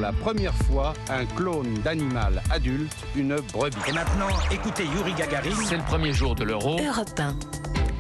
la première fois un clone d'animal adulte, une brebis. Et maintenant, écoutez Yuri Gagarin. C'est le premier jour de l'Euro. Europe 1.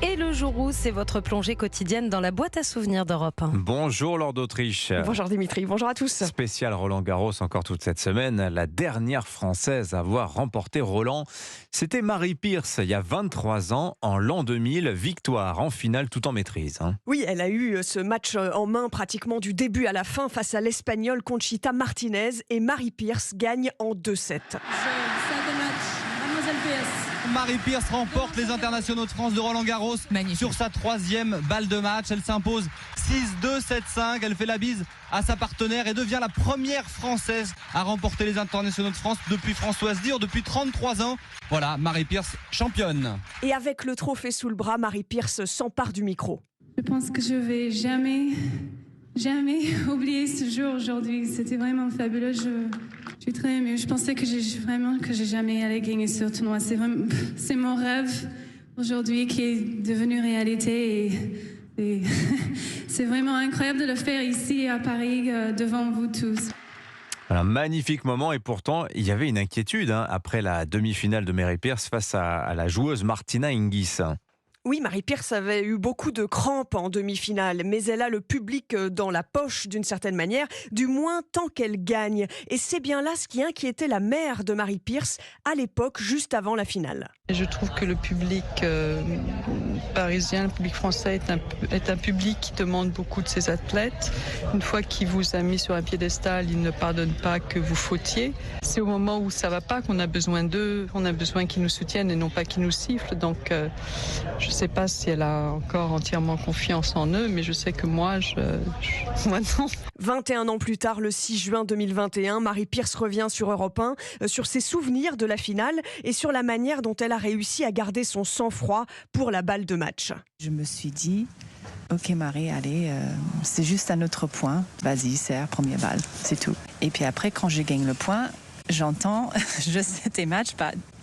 Et le jour où, c'est votre plongée quotidienne dans la boîte à souvenirs d'Europe 1. Bonjour Laure d'Autriche. Bonjour Dimitri, bonjour à tous. Spécial Roland Garros encore toute cette semaine. La dernière Française à avoir remporté Roland, c'était Marie Pierce, il y a 23 ans, en l'an 2000. Victoire en finale tout en maîtrise. Oui, elle a eu ce match en main pratiquement du début à la fin face à l'Espagnole Conchita Martinez. Et Marie Pierce gagne en 2-7. Marie Pierce remporte les internationaux de France de Roland Garros. Magnifique. Sur sa troisième balle de match. Elle s'impose 6-2, 7-5. Elle fait la bise à sa partenaire et devient la première Française à remporter les internationaux de France depuis Françoise Dur, depuis 33 ans. Voilà, Marie Pierce, championne. Et avec le trophée sous le bras, Marie Pierce s'empare du micro. Je pense que je vais jamais oublier ce jour aujourd'hui. C'était vraiment fabuleux. Je suis très émue. Je pensais que j'ai jamais allé gagner ce tournoi. C'est mon rêve aujourd'hui qui est devenu réalité et c'est vraiment incroyable de le faire ici à Paris devant vous tous. Un magnifique moment et pourtant il y avait une inquiétude après la demi-finale de Marie Pierce face à la joueuse Martina Hingis. Oui, Marie Pierce avait eu beaucoup de crampes en demi-finale, mais elle a le public dans la poche d'une certaine manière, du moins tant qu'elle gagne. Et c'est bien là ce qui inquiétait la mère de Marie Pierce à l'époque, juste avant la finale. Je trouve que le public parisien, le public français est un public qui demande beaucoup de ses athlètes. Une fois qu'il vous a mis sur un piédestal, il ne pardonne pas que vous fautiez. C'est au moment où ça ne va pas qu'on a besoin d'eux, on a besoin qu'ils nous soutiennent et non pas qu'ils nous sifflent. Donc je ne sais pas si elle a encore entièrement confiance en eux, mais je sais que moi non. 21 ans plus tard, le 6 juin 2021, Marie Pierce revient sur Europe 1, sur ses souvenirs de la finale et sur la manière dont elle a réussi à garder son sang-froid pour la balle de match. Je me suis dit, ok Marie, allez, c'est juste un autre point, vas-y, c'est la première balle, c'est tout. Et puis après, quand je gagne le point, j'entends, je sais tes matchs,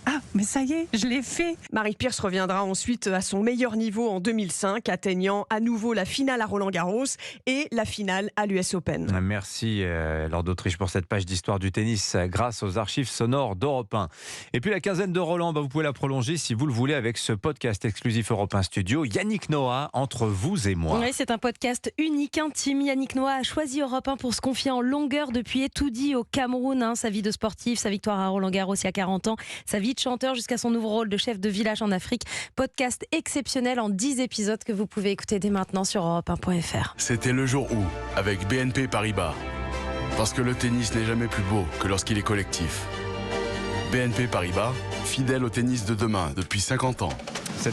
ah, mais ça y est, je l'ai fait. Marie Pierce reviendra ensuite à son meilleur niveau en 2005, atteignant à nouveau la finale à Roland-Garros et la finale à l'US Open. Merci Laure d'Autriche pour cette page d'histoire du tennis grâce aux archives sonores d'Europe 1. Et puis la quinzaine de Roland, vous pouvez la prolonger si vous le voulez avec ce podcast exclusif Europe 1 Studio. Yannick Noah, Entre vous et moi. Oui, c'est un podcast unique, intime. Yannick Noah a choisi Europe 1 pour se confier en longueur depuis Etoudi au Cameroun. Sa vie de sportif, sa victoire à Roland-Garros il y a 40 ans, sa vie de chanteur jusqu'à son nouveau rôle de chef de village en Afrique. Podcast exceptionnel en 10 épisodes que vous pouvez écouter dès maintenant sur europe1.fr. C'était le jour où, avec BNP Paribas. Parce que le tennis n'est jamais plus beau que lorsqu'il est collectif. BNP Paribas, fidèle au tennis de demain depuis 50 ans.